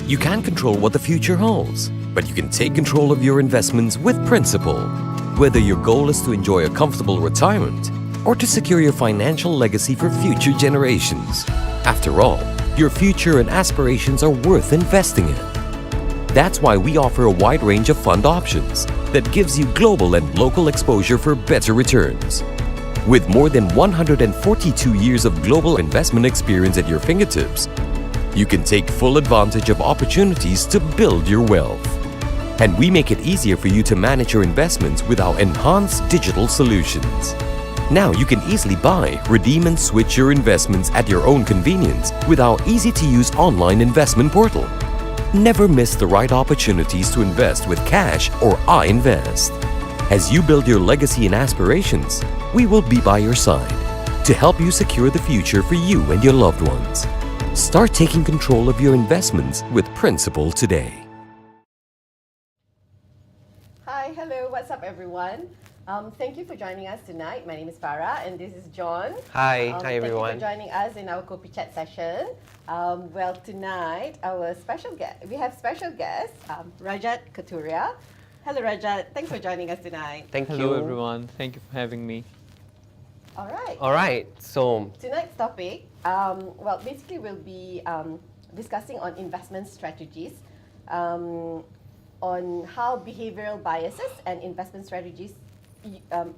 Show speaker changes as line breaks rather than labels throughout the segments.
You can't control what the future holds, but you can take control of your investments with Principal. Whether your goal is to enjoy a comfortable retirement or to secure your financial legacy for future generations. After all, your future and aspirations are worth investing in. That's why we offer a wide range of fund options that gives you global and local exposure for better returns. With more than 142 years of global investment experience at your fingertips, you can take full advantage of opportunities to build your wealth. And we make it easier for you to manage your investments with our enhanced digital solutions. Now you can easily buy, redeem and switch your investments at your own convenience with our easy-to-use online investment portal. Never miss the right opportunities to invest with cash or iInvest. As you build your legacy and aspirations, we will be by your side to help you secure the future for you and your loved ones. Start taking control of your investments with Principal today.
Hi, hello, what's up everyone? Thank you for joining us tonight. My name is Farah and this is John.
Hi, hi everyone.
Thank you for joining us in our Kopi Chat session. Well, tonight we have special guest, Rajat Kathuria. Hello Rajat, thanks for joining us tonight.
Thank you.
Hello everyone, thank you for having me.
All right,
so
tonight's topic, basically we'll be discussing on investment strategies, on how behavioral biases and investment strategies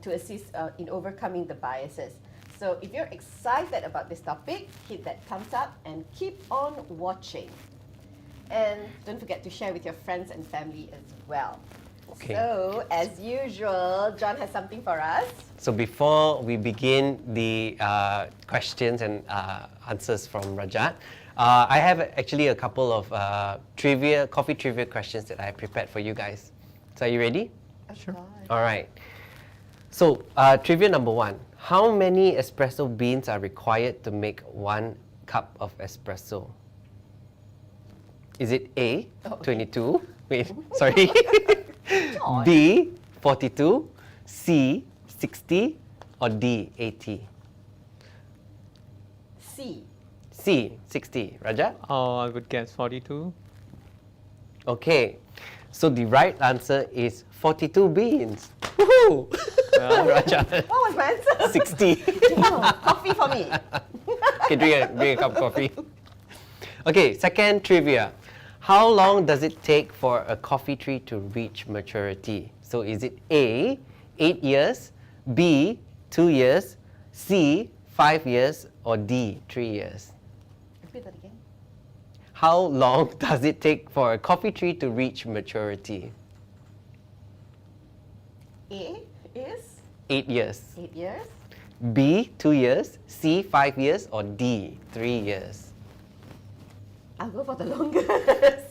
to assist in overcoming the biases. So if you're excited about this topic, hit that thumbs up and keep on watching. And don't forget to share with your friends and family as well.
Okay.
So, as usual, John has something for us.
So before we begin the questions and answers from Rajat, I have actually a couple of coffee trivia questions that I prepared for you guys. So are you ready?
Sure.
All right. So trivia number one. How many espresso beans are required to make 1 cup of espresso? Is it A, 22? Wait, sorry. B, 42, C, 60, or D, 80?
C.
C, 60. Rajat?
I would guess 42.
Okay, so the right answer is 42 beans. Woohoo! Rajat.
What was my answer?
60.
Oh, coffee for me.
Okay, drink a cup of coffee. Okay, second trivia. How long does it take for a coffee tree to reach maturity? So is it A, 8 years, B, 2 years, C, 5 years, or D, 3 years?
Repeat that again.
How long does it take for a coffee tree to reach maturity?
A is
8 years.
8 years.
B, 2 years, C, 5 years, or D, 3 years?
I'll go for the longest.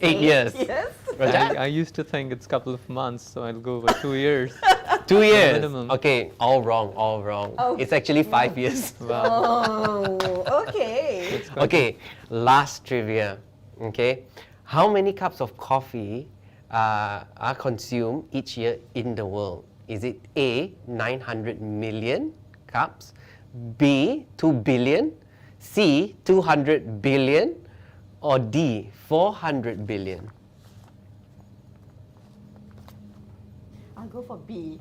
8 years.
Yes.
Rajat?
I used to think it's a couple of months, so I'll go for 2 years.
2 years.
Minimum.
Okay, all wrong, all wrong.
Oh.
It's actually 5 years.
Wow.
Oh, okay.
Okay, last trivia. Okay, how many cups of coffee are consumed each year in the world? Is it A, 900 million cups, B, 2 billion, C, 200 billion, or D, 400 billion?
I'll go for B.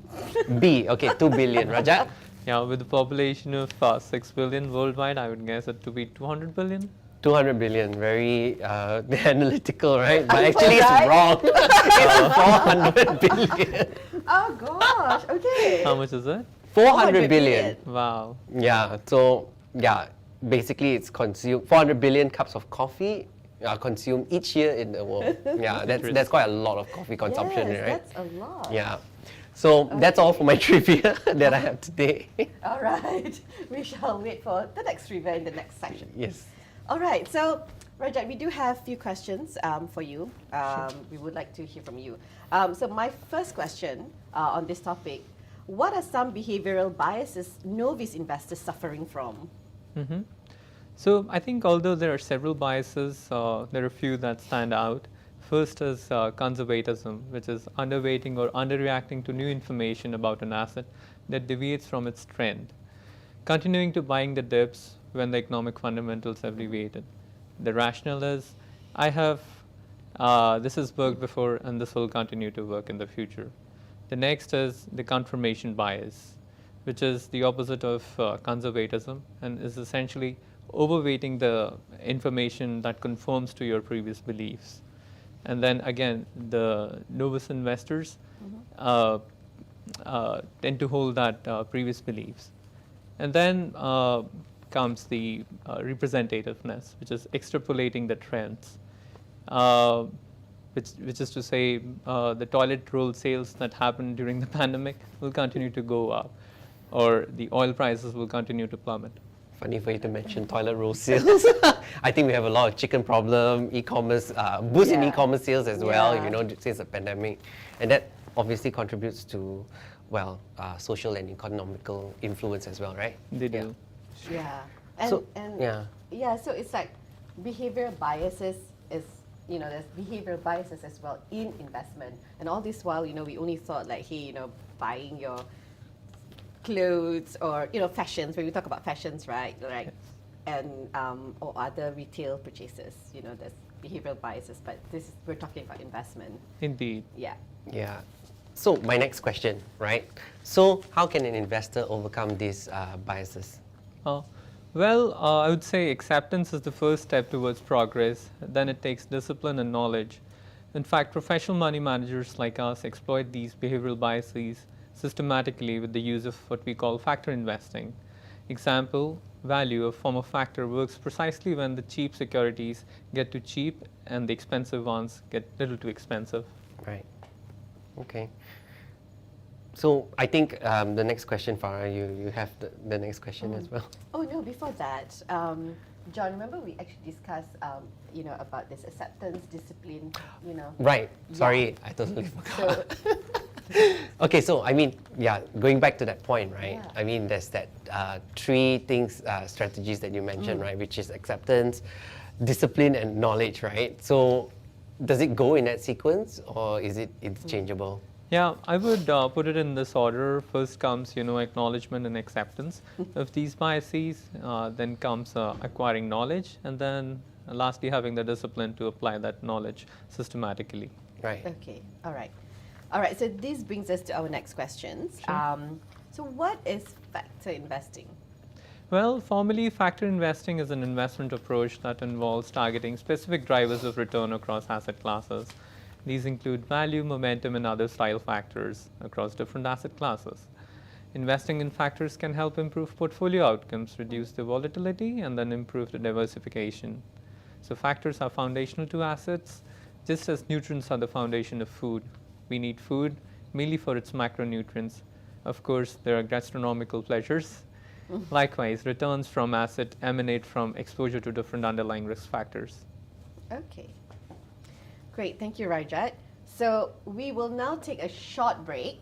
B, okay, 2 billion. Rajat?
Yeah, with a population of 6 billion worldwide, I would guess it to be 200 billion.
200 billion, very analytical, right? But
I know,
actually
right?
it's wrong. It's 400 billion.
Oh gosh, okay.
How much is it?
400 billion.
Wow.
Yeah, so yeah, basically it's consumed, 400 billion cups of coffee are consumed each year in the world. Yeah, that's quite a lot of coffee consumption,
Yes,
right?
that's a lot.
Yeah. So that's all for my trivia that I have today.
All right. We shall wait for the next trivia in the next section.
Yes.
All right. So, Rajat, we do have a few questions for you. We would like to hear from you. So my first question on this topic, what are some behavioral biases novice investors suffering from?
Mm-hmm. So I think although there are several biases, there are a few that stand out. First is conservatism, which is underweighting or underreacting to new information about an asset that deviates from its trend. Continuing to buying the dips when the economic fundamentals have deviated. The rationale is, I have This has worked before and this will continue to work in the future. The next is the confirmation bias, which is the opposite of conservatism and is essentially overweighting the information that conforms to your previous beliefs. And then again, the novice investors tend to hold that previous beliefs. And then comes the representativeness, which is extrapolating the trends, which is to say the toilet roll sales that happened during the pandemic will continue to go up, or the oil prices will continue to plummet.
Funny for you to mention toilet roll sales. I think we have a lot of chicken problem, e-commerce, boost in
Yeah.
e-commerce sales as well,
Yeah.
you know, since the pandemic. And that obviously contributes to, well, social and economical influence as well, right?
They
Yeah.
do.
Yeah. And,
So,
and
yeah.
so it's like behavioral biases is, you know, there's behavioral biases as well in investment. And all this while, you know, we only thought like, hey, you know, buying your clothes or, you know, fashions, when we talk about fashions, right? Like, and, or other retail purchases, you know, there's behavioral biases, but we're talking about investment.
Indeed.
Yeah.
Yeah. So my next question, right? So how can an investor overcome these biases?
Well, I would say acceptance is the first step towards progress. Then it takes discipline and knowledge. In fact, professional money managers like us exploit these behavioral biases systematically with the use of what we call factor investing. Example, value, a form of factor, works precisely when the cheap securities get too cheap and the expensive ones get little too expensive.
Right. Okay. So I think the next question, Farah, you have the next question as well.
Oh no, before that, John, remember we actually discussed, you know, about this acceptance, discipline, you know.
Right.
Yeah.
Sorry, I totally forgot.
So,
Okay, so I mean, yeah, going back to that point, right?
Yeah.
I mean, there's that three things, strategies that you mentioned, right? Which is acceptance, discipline, and knowledge, right? So, does it go in that sequence, or is it interchangeable?
Yeah, I would put it in this order. First comes, you know, acknowledgement and acceptance of these biases. Then comes acquiring knowledge, and then lastly having the discipline to apply that knowledge systematically.
Right.
okay, all right. All right, so this brings us to our next questions. So what is factor investing?
Well, formally, factor investing is an investment approach that involves targeting specific drivers of return across asset classes. These include value, momentum, and other style factors across different asset classes. Investing in factors can help improve portfolio outcomes, reduce the volatility, and then improve the diversification. So factors are foundational to assets, just as nutrients are the foundation of food. We need food mainly for its macronutrients. Of course, there are gastronomical pleasures. Likewise, returns from asset emanate from exposure to different underlying risk factors.
Okay. Great, thank you, Rajat. So we will now take a short break.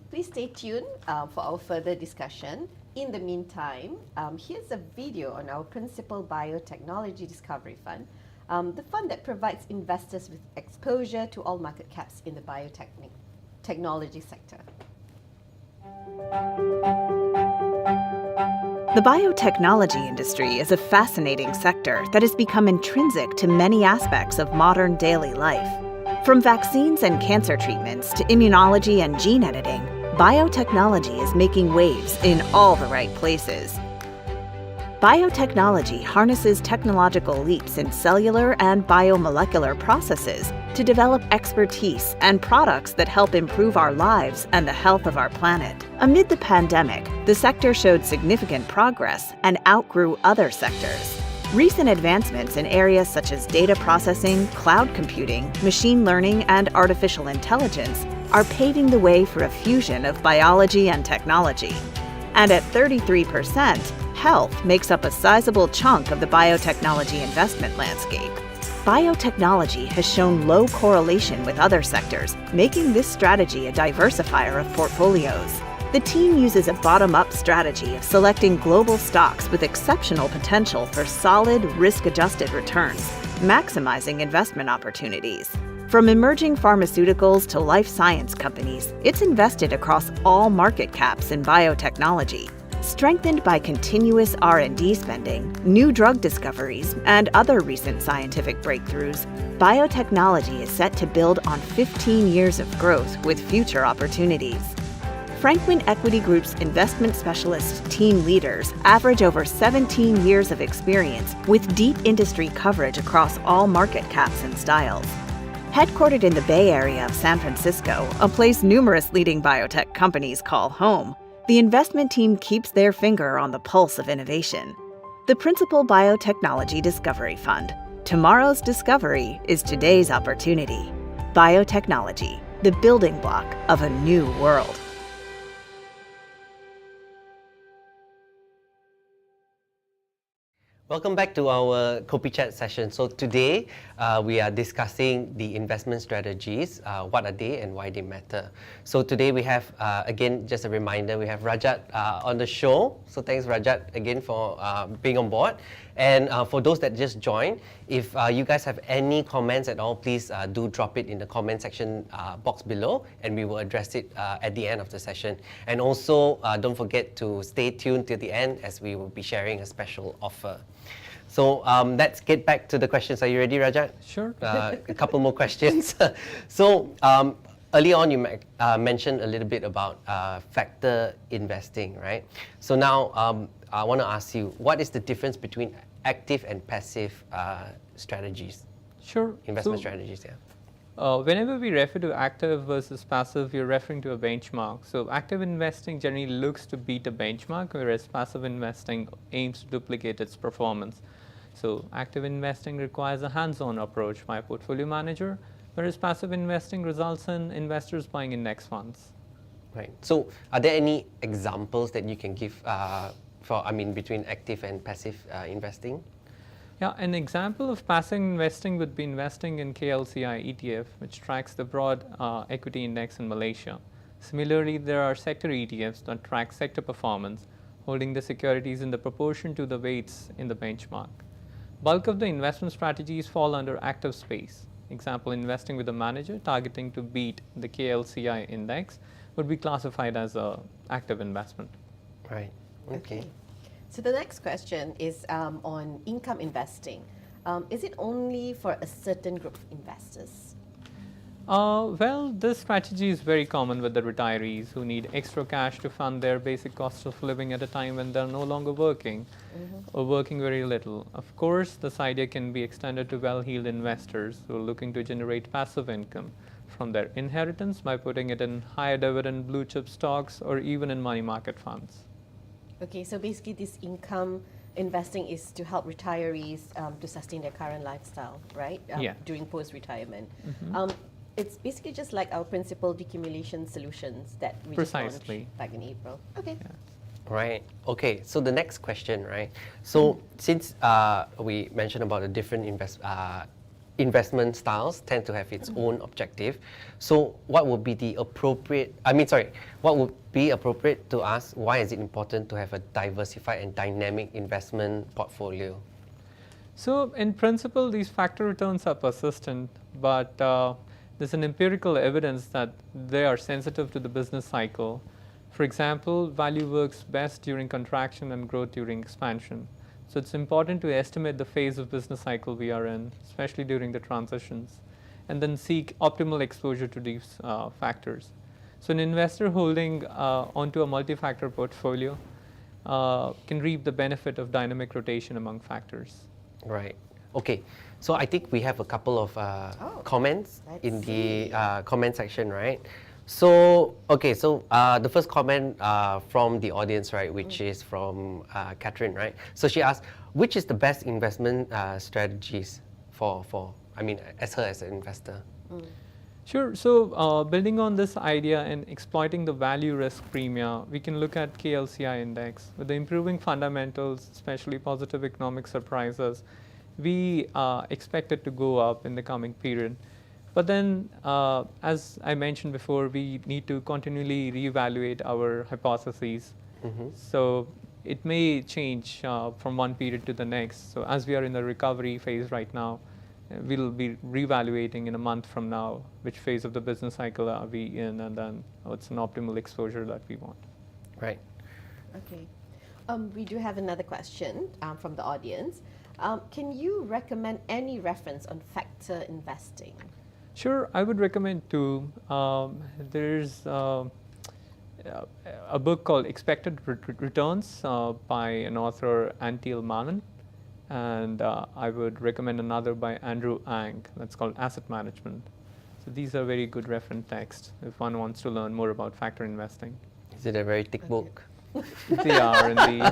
Please stay tuned for our further discussion. In the meantime, here's a video on our Principal Biotechnology Discovery Fund, the fund that provides investors with exposure to all market caps in the biotechnology sector.
The biotechnology industry is a fascinating sector that has become intrinsic to many aspects of modern daily life. From vaccines and cancer treatments to immunology and gene editing, biotechnology is making waves in all the right places. Biotechnology harnesses technological leaps in cellular and biomolecular processes to develop expertise and products that help improve our lives and the health of our planet. Amid the pandemic, the sector showed significant progress and outgrew other sectors. Recent advancements in areas such as data processing, cloud computing, machine learning, and artificial intelligence are paving the way for a fusion of biology and technology. And at 33%, health makes up a sizable chunk of the biotechnology investment landscape. Biotechnology has shown low correlation with other sectors, making this strategy a diversifier of portfolios. The team uses a bottom-up strategy of selecting global stocks with exceptional potential for solid, risk-adjusted returns, maximizing investment opportunities. From emerging pharmaceuticals to life science companies, it's invested across all market caps in biotechnology. Strengthened by continuous R&D spending, new drug discoveries, and other recent scientific breakthroughs, biotechnology is set to build on 15 years of growth with future opportunities. Franklin Equity Group's investment specialist team leaders average over 17 years of experience with deep industry coverage across all market caps and styles. Headquartered in the Bay Area of San Francisco, a place numerous leading biotech companies call home, the investment team keeps their finger on the pulse of innovation. The Principal Biotechnology Discovery Fund. Tomorrow's discovery is today's opportunity. Biotechnology, the building block of a new world.
Welcome back to our Kopi Chat session. So today we are discussing the investment strategies, what are they and why they matter. So today we have, again, just a reminder, we have Rajat on the show. So thanks Rajat again for being on board. And for those that just joined, if you guys have any comments at all, please do drop it in the comment section box below and we will address it at the end of the session. And also don't forget to stay tuned till the end as we will be sharing a special offer. So let's get back to the questions. Are you ready, Rajat?
Sure.
A couple more questions. So early on you mentioned a little bit about factor investing, right? So now I want to ask you, what is the difference between active and passive strategies?
Sure.
Investment strategies, yeah.
Whenever we refer to active versus passive, we're referring to a benchmark. So active investing generally looks to beat a benchmark, whereas passive investing aims to duplicate its performance. So active investing requires a hands-on approach by a portfolio manager, whereas passive investing results in investors buying index funds.
Right. So are there any examples that you can give between active and passive investing?
Yeah, an example of passive investing would be investing in KLCI ETF, which tracks the broad equity index in Malaysia. Similarly, there are sector ETFs that track sector performance, holding the securities in the proportion to the weights in the benchmark. Bulk of the investment strategies fall under active space. Example, investing with a manager targeting to beat the KLCI index would be classified as an active investment.
Right. Okay.
So the next question is on income investing. Is it only for a certain group of investors?
Well, this strategy is very common with the retirees who need extra cash to fund their basic cost of living at a time when they're no longer working or working very little. Of course, this idea can be extended to well-heeled investors who are looking to generate passive income from their inheritance by putting it in higher dividend blue chip stocks or even in money market funds.
Okay, so basically this income investing is to help retirees to sustain their current lifestyle, right?
Yeah.
During post-retirement. It's basically just like our principal decumulation solutions that we just launched back in April. Okay.
Yeah.
Right. Okay. So the next question, right? So since we mentioned about the different investment styles tend to have its own objective. So what would be the appropriate? What would be appropriate to ask? Why is it important to have a diversified and dynamic investment portfolio?
So in principle, these factor returns are persistent, but there's an empirical evidence that they are sensitive to the business cycle. For example, value works best during contraction and growth during expansion. So it's important to estimate the phase of business cycle we are in, especially during the transitions, and then seek optimal exposure to these factors. So an investor holding onto a multi-factor portfolio can reap the benefit of dynamic rotation among factors.
Right. Okay. So I think we have a couple of comments in the comment section, right? So, okay, so the first comment from the audience, right, which is from Catherine, right? So she asked, which is the best investment strategies as an investor?
Sure. So building on this idea and exploiting the value risk premium, we can look at KLCI index. With the improving fundamentals, especially positive economic surprises, we expect it to go up in the coming period. But then, as I mentioned before, we need to continually reevaluate our hypotheses. So it may change from one period to the next. So as we are in the recovery phase right now, we'll be reevaluating in a month from now which phase of the business cycle are we in, and then what's an optimal exposure that we want.
Right.
Okay. We do have another question from the audience. Can you recommend any reference on factor investing?
Sure, I would recommend two. There's a book called Expected Returns by an author, Antil Manan, and I would recommend another by Andrew Ang that's called Asset Management. So these are very good reference texts if one wants to learn more about factor investing.
Is it a very thick book?
They are indeed.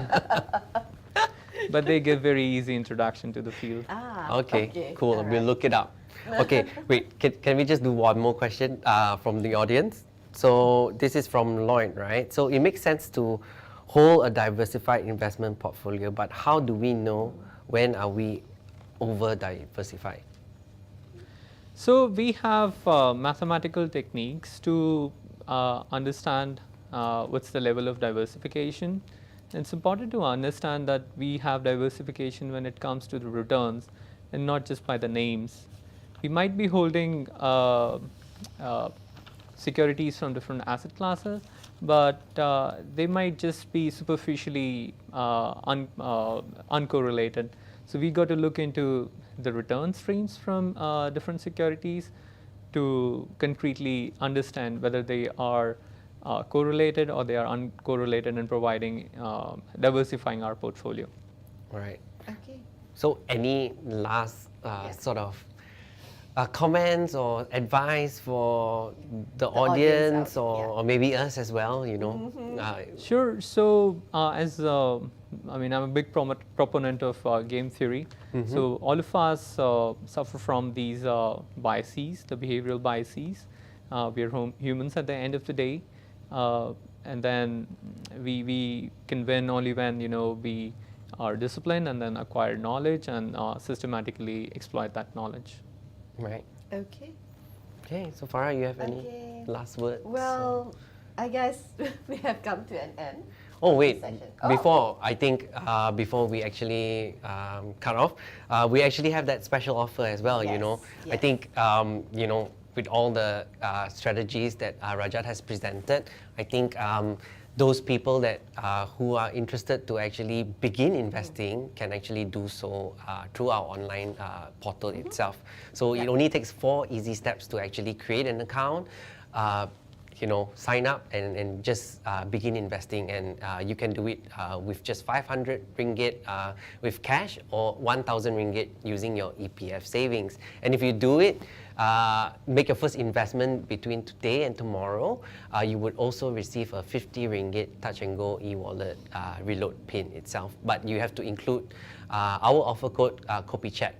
But they give very easy introduction to the field.
Okay, cool.
all
We'll
right.
look it up. Okay, wait, can we just do one more question from the audience? So this is from Lloyd, right? So it makes sense to hold a diversified investment portfolio, but how do we know when are we over diversified?
So we have mathematical techniques to understand what's the level of diversification. It's important to understand that we have diversification when it comes to the returns and not just by the names. We might be holding securities from different asset classes, but they might just be superficially uncorrelated. So we got to look into the return streams from different securities to concretely understand whether they are correlated or they are uncorrelated and providing diversifying our portfolio.
All right.
Okay.
So any last sort of comments or advice for the
audience
audience
out,
or maybe us as well, you know?
Sure. So as I mean, I'm a big proponent of game theory. So all of us suffer from these biases, the behavioral biases. We are humans at the end of the day, and then we can win only when we are disciplined and then acquire knowledge and systematically exploit that knowledge.
Right.
Okay.
Okay, so Farah, you have any
Okay.
last words?
Well, I guess we have come to an end.
Oh wait,
session.
before I think before we actually cut off, we actually have that special offer as well. You know, I
Yes.
think with all the strategies that Rajat has presented, I think those people that who are interested to actually begin investing can actually do so through our online portal itself. So it only takes 4 easy steps to actually create an account. Sign up and just begin investing, and you can do it with just 500 ringgit with cash or 1,000 ringgit using your EPF savings. And if you do it, make your first investment between today and tomorrow, you would also receive a 50 ringgit touch and go e-wallet reload pin itself. But you have to include our offer code COPYCHAT.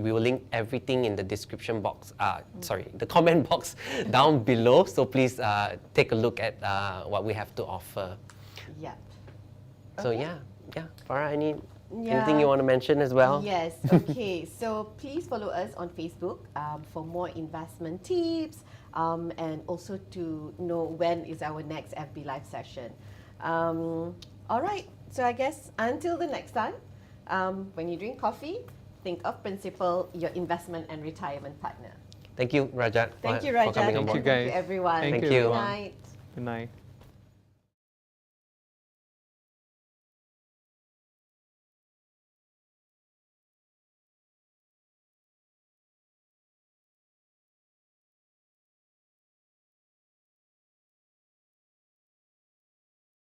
We will link everything in the description box, the comment box down below. So please take a look at what we have to offer.
Yep.
So
Okay.
yeah. Farah, anything you want to mention as well?
Yes. Okay. So please follow us on Facebook for more investment tips and also to know when is our next FB Live session. All right. So I guess until the next time, when you drink coffee, think of Principal, your investment and retirement partner.
Thank you, Rajat.
Thank you,
for
Rajat.
coming on
Thank you,
board.
guys.
Thank you, everyone.
Thank
you.
Good
everyone.
night.
Good night.